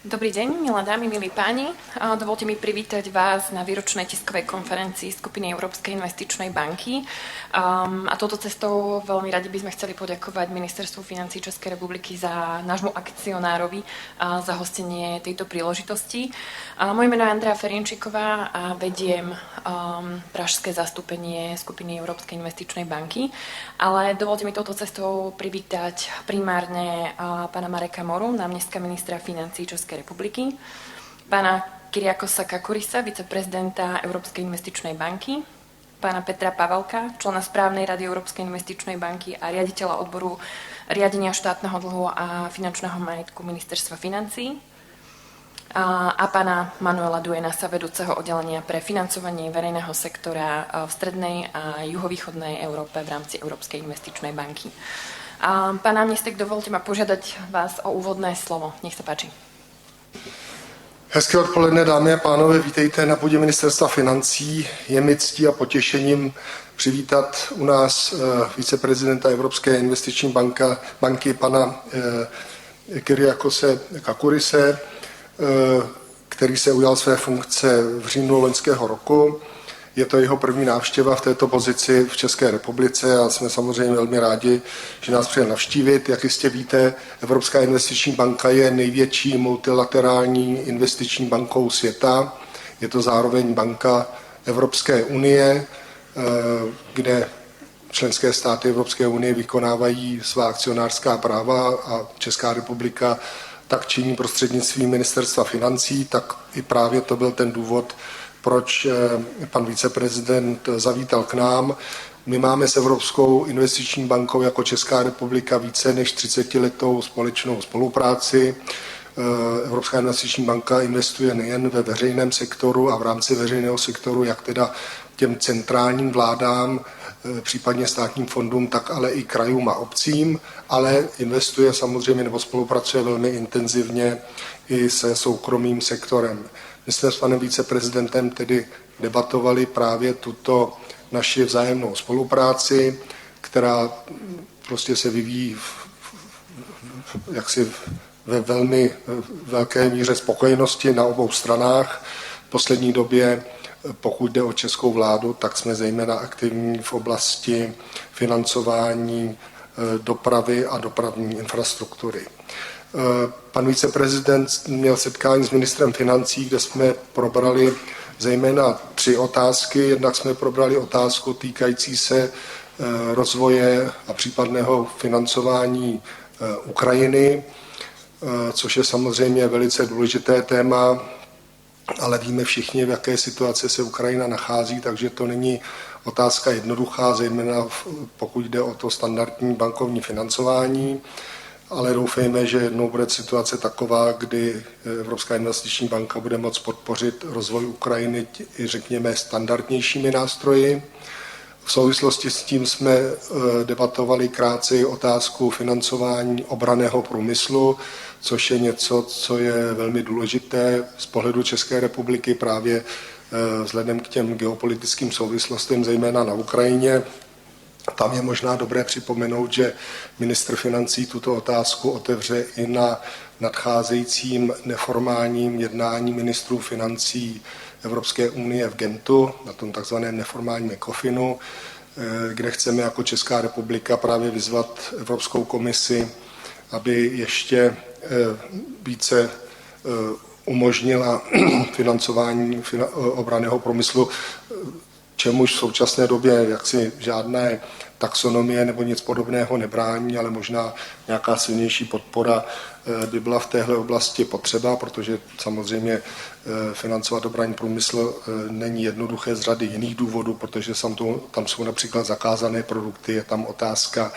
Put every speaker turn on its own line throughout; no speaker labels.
Dobrý deň, milé dámy, milí páni. Dovolte mi privítať vás na výročnej tiskovej konferencii skupiny Európskej investičnej banky. A touto cestou veľmi radi by sme chceli poďakovať Ministerstvu financií Českej republiky za nášmu akcionárovi za hostenie tejto príležitosti. Moje meno je Andrea Ferienčíková a vediem pražské zastúpenie skupiny Európskej investičnej banky. Ale dovolte mi touto cestou privítať primárne pána Mareka Moru, námestka ministra financií Českej republiky, pána Kyriakosa Kakurisa, viceprezidenta Európskej investičnej banky, pána Petra Pavelka, člena správnej rady Európskej investičnej banky a riaditeľa odboru riadenia štátneho dlhu a finančného majetku Ministerstva financií a pána Manuela Duenasa, vedúceho oddelenia pre financovanie verejného sektora v strednej a juhovýchodnej Európe v rámci Európskej investičnej banky. Pán námestek, dovolte ma požiadať vás o úvodné slovo. Nech sa páči.
Hezké odpoledne, dámy a pánové, vítejte na půdě Ministerstva financí. Je mi ctí a potěšením přivítat u nás viceprezidenta Evropské investiční banky pana Kyriakose Kakurise, který se ujal své funkce v říjnu loňského roku. Je to jeho první návštěva v této pozici v České republice a jsme samozřejmě velmi rádi, že nás přijel navštívit. Jak jistě víte, Evropská investiční banka je největší multilaterální investiční bankou světa. Je to zároveň banka Evropské unie, kde členské státy Evropské unie vykonávají svá akcionářská práva a Česká republika tak činí prostřednictvím Ministerstva financí, tak i právě to byl ten důvod, proč pan viceprezident zavítal k nám. My máme s Evropskou investiční bankou jako Česká republika více než 30letou společnou spolupráci. Evropská investiční banka investuje nejen ve veřejném sektoru a v rámci veřejného sektoru, jak teda těm centrálním vládám, případně státním fondům, tak ale i krajům a obcím, ale investuje samozřejmě nebo spolupracuje velmi intenzivně i se soukromým sektorem. My jsme s panem viceprezidentem tedy debatovali právě tuto naši vzájemnou spolupráci, která prostě se vyvíjí jaksi ve velmi velké míře spokojenosti na obou stranách. V poslední době, pokud jde o českou vládu, tak jsme zejména aktivní v oblasti financování dopravy a dopravní infrastruktury. Pan viceprezident měl setkání s ministrem financí, kde jsme probrali zejména 3 otázky. Jednak jsme probrali otázku týkající se rozvoje a případného financování Ukrajiny, což je samozřejmě velice důležité téma, ale víme všichni, v jaké situaci se Ukrajina nachází, takže to není otázka jednoduchá, zejména pokud jde o to standardní bankovní financování. Ale doufejme, že jednou bude situace taková, kdy Evropská investiční banka bude moct podpořit rozvoj Ukrajiny i řekněme standardnějšími nástroji. V souvislosti s tím jsme debatovali krátce otázku financování obranného průmyslu, což je něco, co je velmi důležité z pohledu České republiky právě vzhledem k těm geopolitickým souvislostem, zejména na Ukrajině. Tam je možná dobré připomenout, že ministr financí tuto otázku otevře i na nadcházejícím neformálním jednání ministrů financí Evropské unie v Gentu, na tom takzvaném neformálním ECOFINu, kde chceme jako Česká republika právě vyzvat Evropskou komisi, aby ještě více umožnila financování obranného průmyslu, čemuž v současné době jaksi žádné taxonomie nebo nic podobného nebrání, ale možná nějaká silnější podpora by byla v téhle oblasti potřeba, protože samozřejmě financovat obranný průmysl není jednoduché z řady jiných důvodů, protože tam jsou například zakázané produkty, je tam otázka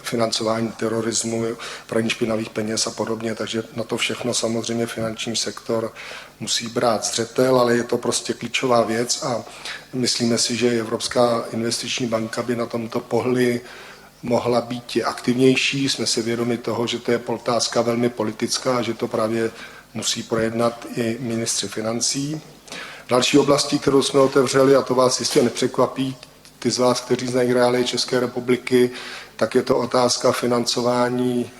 financování terorismu, praní špinavých peněz a podobně, takže na to všechno samozřejmě finanční sektor musí brát zřetel, ale je to prostě klíčová věc a myslíme si, že Evropská investiční banka by na tomto pohli mohla být aktivnější. Jsme si vědomi toho, že to je otázka velmi politická, že to právě musí projednat i ministři financí. Další oblastí, kterou jsme otevřeli, a to vás jistě nepřekvapí, ty z vás, kteří znají reálie České republiky, tak je to otázka financování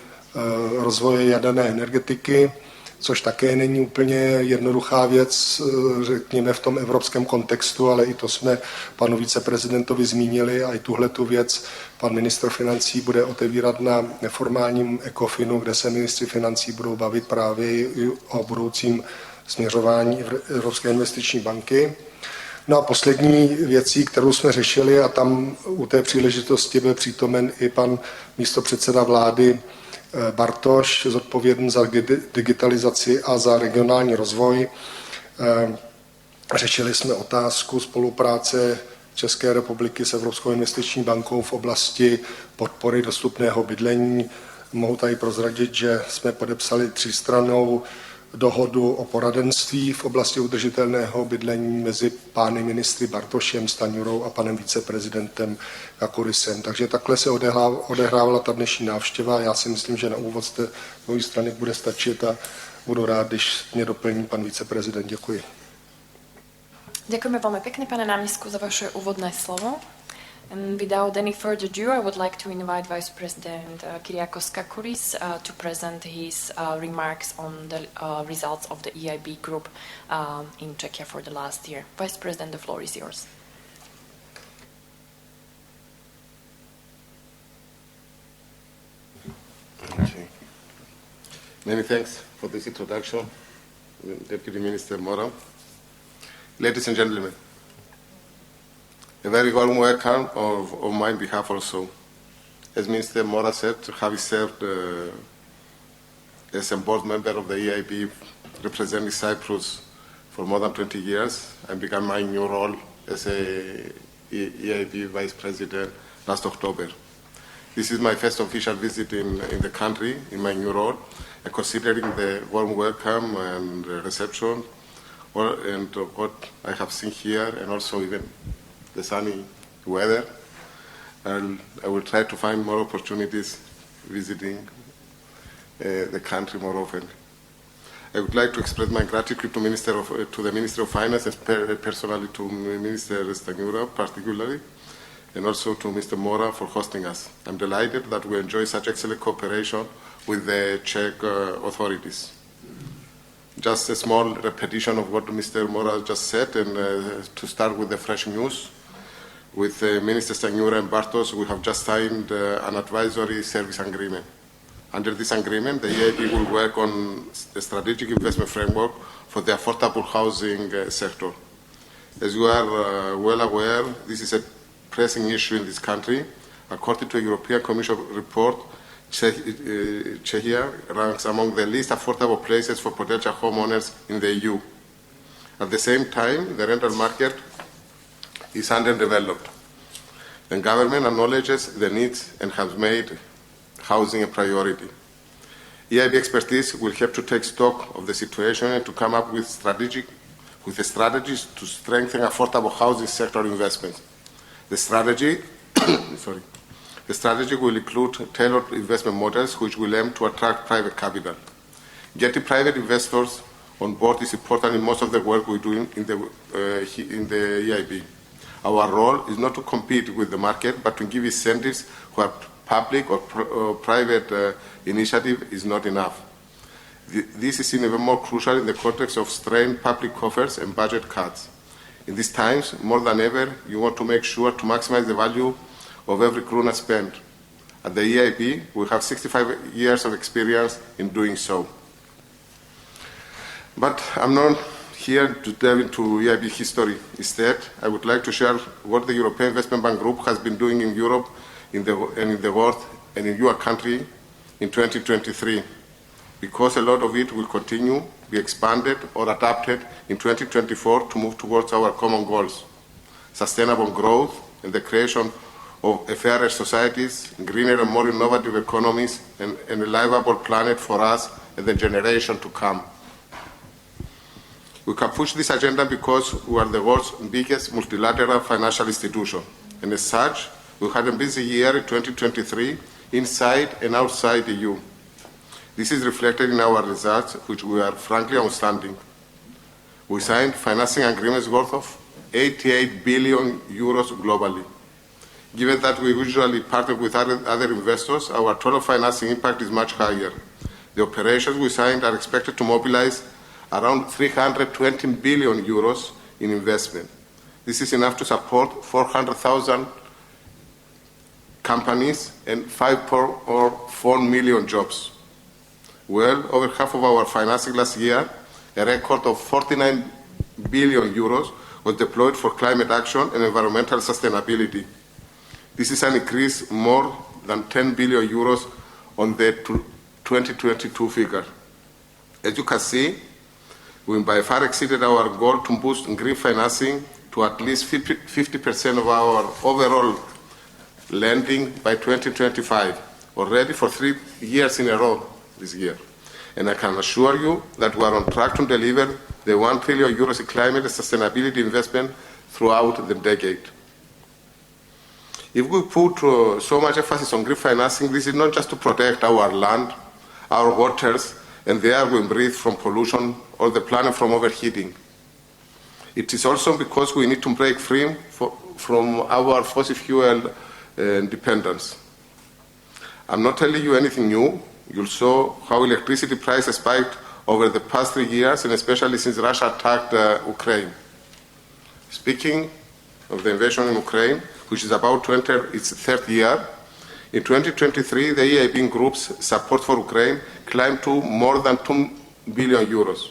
rozvoje jaderné energetiky, což také není úplně jednoduchá věc, řekněme v tom evropském kontextu, ale i to jsme panu viceprezidentovi zmínili a i tuhletu věc pan ministr financí bude otevírat na neformálním ECOFINu, kde se ministři financí budou bavit právě o budoucím směřování Evropské investiční banky. No a poslední věcí, kterou jsme řešili, a tam u té příležitosti byl přítomen i pan místopředseda vlády Bartoš, zodpovědný za digitalizaci a za regionální rozvoj. Řešili jsme otázku spolupráce České republiky s Evropskou investiční bankou v oblasti podpory dostupného bydlení. Mohu tady prozradit, že jsme podepsali 3strannou dohodu o poradenství v oblasti udržitelného bydlení mezi pány ministry Bartošem, Stanjurou a panem viceprezidentem Kakurisem. Takže takhle se odehrávala ta dnešní návštěva. Já si myslím, že na úvod z té mojí strany bude stačit a budu rád, když mě doplní pan viceprezident. Děkuji.
Ďakujeme veľmi pekne, pane námestku, za vaše úvodné slovo. And without any further ado, I would like to invite Vice President Kyriakos Kakouris to present his remarks on the results of the EIB group in Czechia for the last year. Vice President, the floor is yours.
Okay. Many thanks for this introduction, Deputy Minister Mora. Ladies and gentlemen, a very warm welcome on my behalf also. As Minister Mora said, having served as a board member of the EIB representing Cyprus for more than 20 years, I began my new role as a EIB Vice President last October. This is my first official visit in the country in my new role, and considering the warm welcome and reception and what I have seen here, and also even the sunny weather, and I will try to find more opportunities visiting the country more often. I would like to express my gratitude to the Minister of Finance and personally to Minister Stanjura particularly, and also to Mr. Mora for hosting us. I'm delighted that we enjoy such excellent cooperation with the Czech authorities. Just a small repetition of what Mr. Mora just said, and to start with the fresh news. With Minister Stanjura and Bartos, we have just signed an advisory service agreement. Under this agreement, the EIB will work on a strategic investment framework for the affordable housing sector. As you are well aware, this is a pressing issue in this country. According to a European Commission report, Czechia ranks among the least affordable places for potential homeowners in the EU. At the same time, the rental market is underdeveloped. The government acknowledges the needs and has made housing a priority. EIB expertise will help to take stock of the situation and to come up with strategies to strengthen affordable housing sector investments. The strategy will include tailored investment models which will aim to attract private capital. Getting private investors on board is important in most of the work we do in the EIB. Our role is not to compete with the market, but to give incentives where public or private initiative is not enough. This is even more crucial in the context of strained public coffers and budget cuts. In these times, more than ever, you want to make sure to maximize the value of every krona spent. At the EIB, we have 65 years of experience in doing so. But I'm not here to delve into EIB history. Instead, I would like to share what the European Investment Bank Group has been doing in Europe in the world and in your country in 2023, because a lot of it will continue, be expanded or adapted in 2024 to move towards our common goals: sustainable growth and the creation of a fairer societies, greener and more innovative economies, and a livable planet for us and the generation to come. We can push this agenda because we are the world's biggest multilateral financial institution, and as such, we had a busy year in 2023 inside and outside the EU. This is reflected in our results, which we are frankly outstanding. We signed financing agreements worth of 88 billion euros globally. Given that we usually partner with other investors, our total financing impact is much higher. The operations we signed are expected to mobilize around 320 billion euros in investment. This is enough to support 400,000 companies and 4 million jobs. Well, over half of our financing last year, a record of 49 billion euros, was deployed for climate action and environmental sustainability. This is an increase more than 10 billion euros on the 2022 figure. As you can see, we by far exceeded our goal to boost green financing to at least 50% of our overall lending by 2025, already for 3 years in a row this year. And I can assure you that we are on track to deliver the 1 trillion euros in climate and sustainability investment throughout the decade. If we put so much emphasis on green financing, this is not just to protect our land, our waters, and the air we breathe from pollution or the planet from overheating. It is also because we need to break free from our fossil fuel dependence. I'm not telling you anything new. You saw how electricity prices spiked over the past 3 years, and especially since Russia attacked Ukraine. Speaking of the invasion in Ukraine, which is about to enter its 3rd year, in 2023, the EIB Group's support for Ukraine climbed to more than 2 billion euros.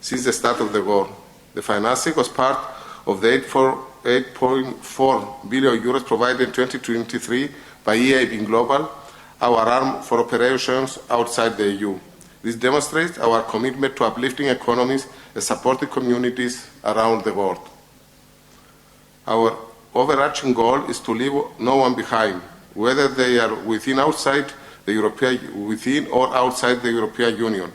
Since the start of the war, the financing was part of the 8.4 billion euros provided in 2023 by EIB Global, our arm for operations outside the EU. This demonstrates our commitment to uplifting economies and supporting communities around the world. Our overarching goal is to leave no one behind, whether they are within or outside the European Union.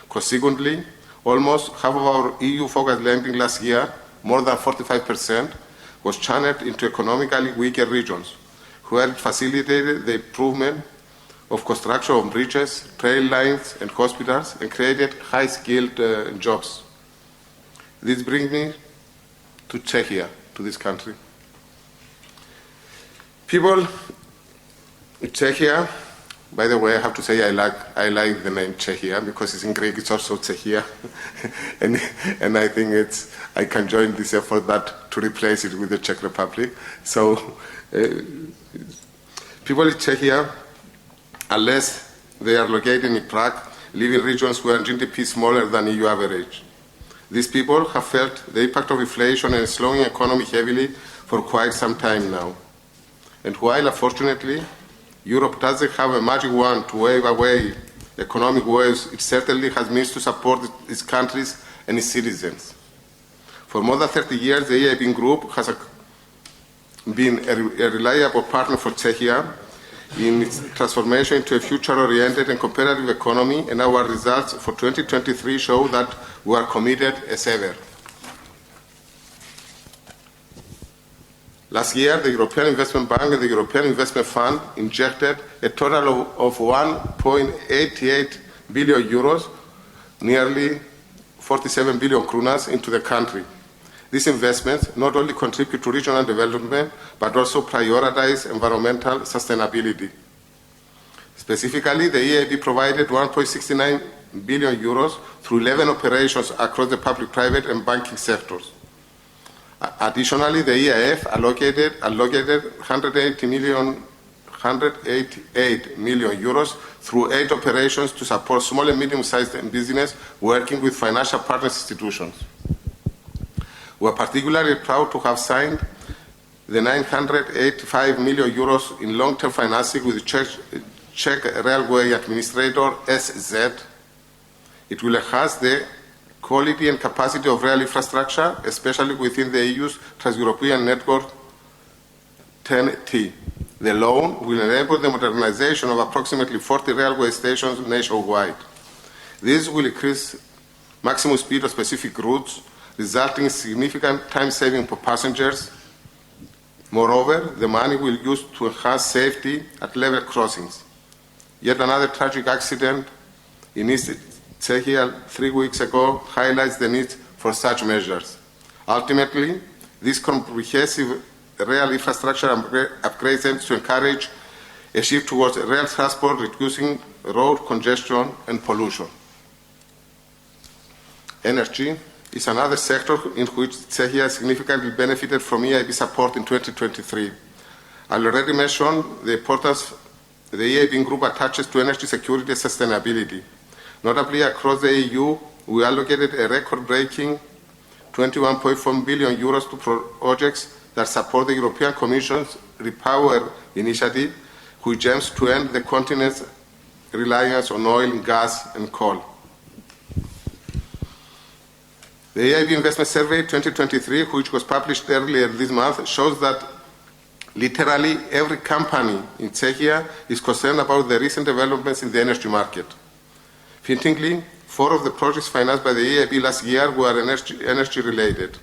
Consequently, almost half of our EU-focused lending last year, more than 45%, was channeled into economically weaker regions, where it facilitated the improvement of construction of bridges, train lines, and hospitals, and created high-skilled jobs. This brings me to Czechia, to this country. People in Czechia, by the way, I have to say I like the name Czechia because it's in Greek, it's also Czechia, and I think I can join this effort to replace it with the Czech Republic. So people in Czechia, unless they are located in Prague, live in regions where GDP is smaller than EU average. These people have felt the impact of inflation and a slowing economy heavily for quite some time now. And while, unfortunately, Europe doesn't have a magic wand to wave away economic woes, it certainly has means to support its countries and its citizens. For more than 30 years, the EIB Group has been a reliable partner for Czechia in its transformation into a future-oriented and competitive economy, and our results for 2023 show that we are committed as ever. Last year, the European Investment Bank and the European Investment Fund injected a total of 1.88 billion euros, nearly 47 billion krunas, into the country. These investments not only contribute to regional development, but also prioritize environmental sustainability. Specifically, the EIB provided 1.69 billion euros through 11 operations across the public, private, and banking sectors. Additionally, the EIF allocated 188 million euros through 8 operations to support small and medium-sized business working with financial partner institutions. We are particularly proud to have signed the 985 million euros in long-term financing with the Czech Railway Administrator, SZ. It will enhance the quality and capacity of rail infrastructure, especially within the EU's Trans-European Network 10T. The loan will enable the modernization of approximately 40 railway stations nationwide. This will increase maximum speed of specific routes, resulting in significant time saving for passengers. Moreover, the money will be used to enhance safety at level crossings. Yet another tragic accident in East Czechia 3 weeks ago highlights the need for such measures. Ultimately, this comprehensive rail infrastructure upgrades aimed to encourage a shift towards rail transport, reducing road congestion and pollution. Energy is another sector in which Czechia significantly benefited from EIB support in 2023. I already mentioned the importance the EIB group attaches to energy security and sustainability. Notably, across the EU, we allocated a record-breaking 21.4 billion euros to projects that support the European Commission's Repower initiative, which aims to end the continent's reliance on oil, gas, and coal. The EIB Investment Survey 2023, which was published earlier this month, shows that literally every company in Czechia is concerned about the recent developments in the energy market. Fittingly, 4 of the projects financed by the EIB last year were energy-related.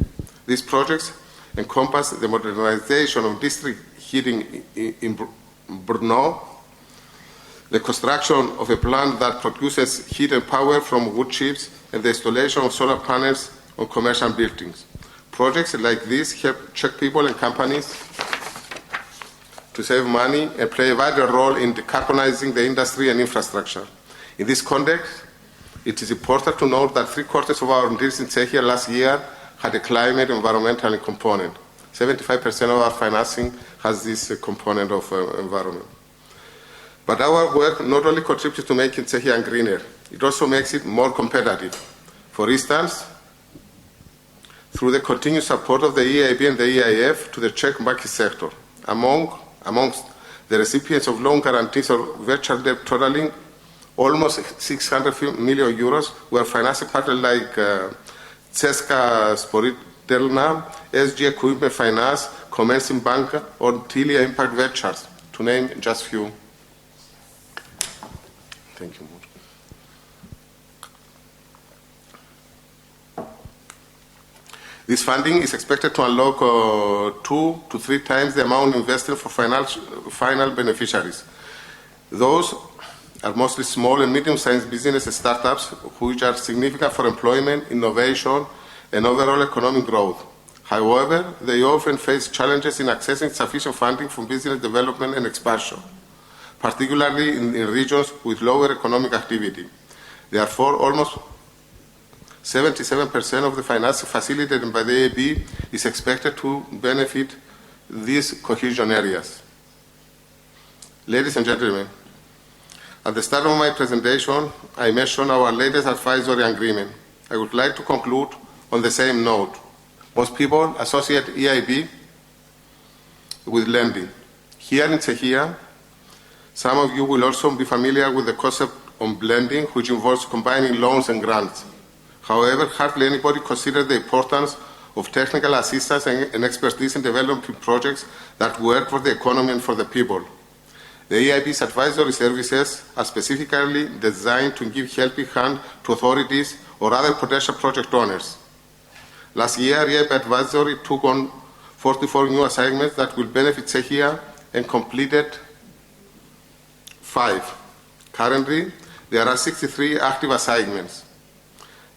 These projects encompass the modernization of district heating in Brno, the construction of a plant that produces heat and power from wood chips, and the installation of solar panels on commercial buildings. Projects like this help Czech people and companies to save money and play a vital role in decarbonizing the industry and infrastructure. In this context, it is important to note that 3/4 of our deals in Czechia last year had a climate environmental component. 75% of our financing has this component of environment. But our work not only contributes to making Czechia greener, it also makes it more competitive. For instance, through the continued support of the EIB and the EIF to the Czech banking sector. Amongst the recipients of loan guarantees or virtual debt totaling almost 600 million euros were financing partners like Česká Spořitelna, SG Equipment Finance, Komerční banka, or Tilia Impact Ventures, to name just few. Thank you. This funding is expected to unlock 2 to 3 times the amount invested for final beneficiaries. Those are mostly small and medium-sized businesses and startups, which are significant for employment, innovation, and overall economic growth. However, they often face challenges in accessing sufficient funding for business development and expansion, particularly in regions with lower economic activity. Therefore, almost 77% of the financing facilitated by the EIB is expected to benefit these cohesion areas. Ladies and gentlemen, at the start of my presentation, I mentioned our latest advisory agreement. I would like to conclude on the same note. Most people associate EIB with lending. Here in Czechia, some of you will also be familiar with the concept of blending, which involves combining loans and grants. However, hardly anybody considers the importance of technical assistance and expertise in developing projects that work for the economy and for the people. The EIB's advisory services are specifically designed to give helping hand to authorities or other potential project owners. Last year, EIB Advisory took on 44 new assignments that will benefit Czechia and completed 5. Currently, there are 63 active assignments,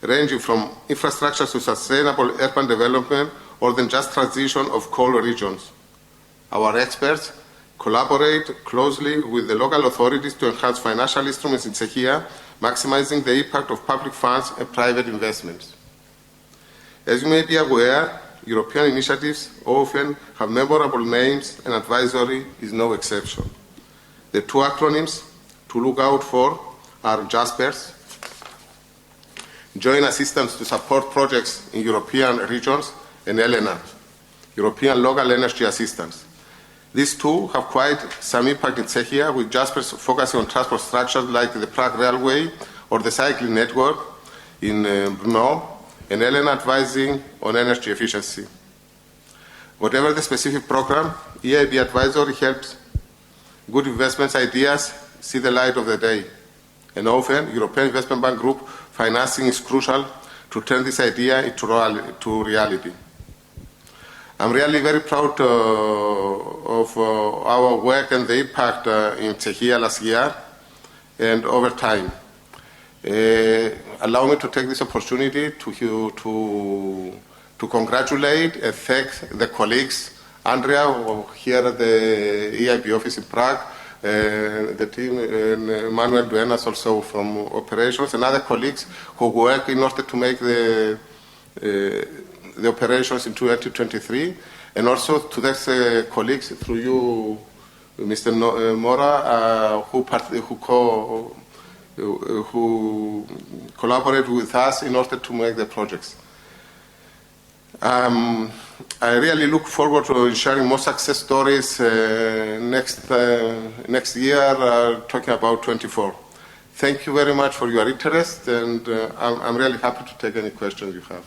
ranging from infrastructure to sustainable urban development or the just transition of coal regions. Our experts collaborate closely with the local authorities to enhance financial instruments in Czechia, maximizing the impact of public funds and private investments. As you may be aware, European initiatives often have memorable names, and advisory is no exception. The 2 acronyms to look out for are JASPERS, Joint Assistance to Support Projects in European Regions, and ELENA, European Local Energy Assistance. These 2 have quite some impact in Czechia, with JASPERS focusing on transport structures like the Prague Railway or the cycling network in Brno, and ELENA advising on energy efficiency. Whatever the specific program, EIB Advisory helps good investment ideas see the light of the day. And often, European Investment Bank Group financing is crucial to turn this idea into reality. I'm really very proud of our work and the impact in Czechia last year and over time. Allow me to take this opportunity to congratulate and thank the colleagues Andrea here at the EIB office in Prague, the team, Manuel Duenas also from operations, and other colleagues who work in order to make the operations in 2023, and also to those colleagues through you, Mr. Mora, who collaborate with us in order to make the projects. I really look forward to sharing more success stories next year, talking about 24. Thank you very much for your interest, and I'm really happy to take any questions you have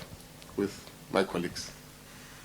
with my colleagues.